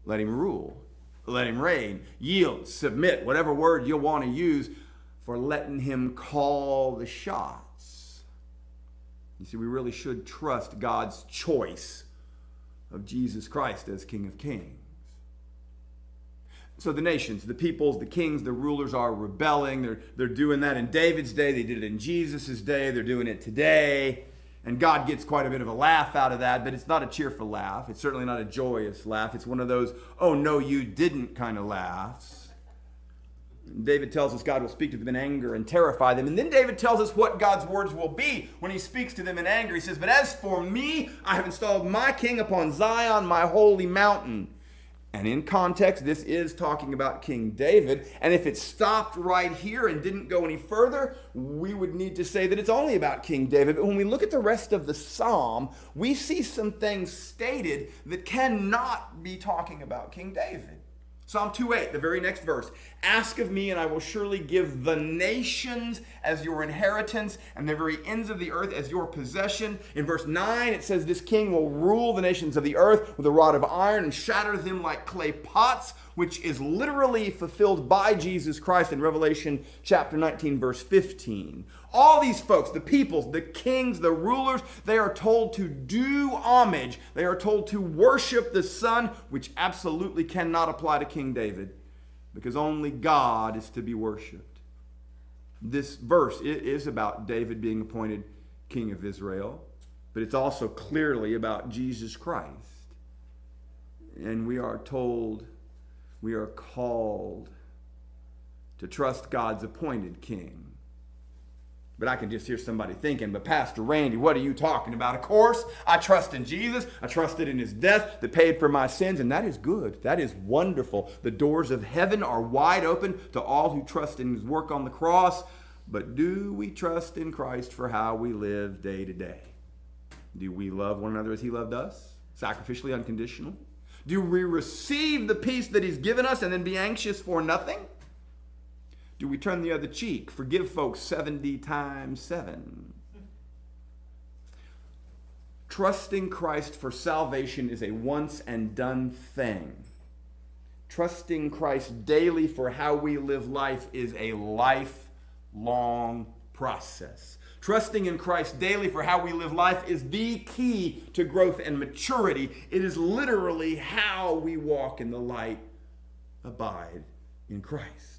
let him rule. Let him reign. Yield, submit, whatever word you'll want to use for letting him call the shots. You see, we really should trust God's choice of Jesus Christ as King of Kings. So the nations, the peoples, the kings, the rulers are rebelling. They're doing that in David's day. They did it in Jesus' day. They're doing it today. And God gets quite a bit of a laugh out of that, but it's not a cheerful laugh. It's certainly not a joyous laugh. It's one of those, oh, no, you didn't kind of laughs. David tells us God will speak to them in anger and terrify them. And then David tells us what God's words will be when he speaks to them in anger. He says, but as for me, I have installed my king upon Zion, my holy mountain. And in context, this is talking about King David. And if it stopped right here and didn't go any further, we would need to say that it's only about King David. But when we look at the rest of the psalm, we see some things stated that cannot be talking about King David. Psalm 2:8, the very next verse. Ask of me, and I will surely give the nations as your inheritance, and the very ends of the earth as your possession. In verse 9, it says, this king will rule the nations of the earth with a rod of iron and shatter them like clay pots, which is literally fulfilled by Jesus Christ in Revelation chapter 19, verse 15. All these folks, the peoples, the kings, the rulers, they are told to do homage. They are told to worship the Son, which absolutely cannot apply to King David, because only God is to be worshiped. This verse is about David being appointed king of Israel, but it's also clearly about Jesus Christ. And we are told, we are called to trust God's appointed king. But I can just hear somebody thinking, but Pastor Randy, what are you talking about? Of course, I trust in Jesus. I trusted in his death that paid for my sins, and that is good. That is wonderful. The doors of heaven are wide open to all who trust in his work on the cross. But do we trust in Christ for how we live day to day? Do we love one another as he loved us? Sacrificially, unconditional? Do we receive the peace that he's given us and then be anxious for nothing? Do we turn the other cheek? Forgive folks 70 times 7. Trusting Christ for salvation is a once and done thing. Trusting Christ daily for how we live life is a lifelong process. Trusting in Christ daily for how we live life is the key to growth and maturity. It is literally how we walk in the light, abide in Christ.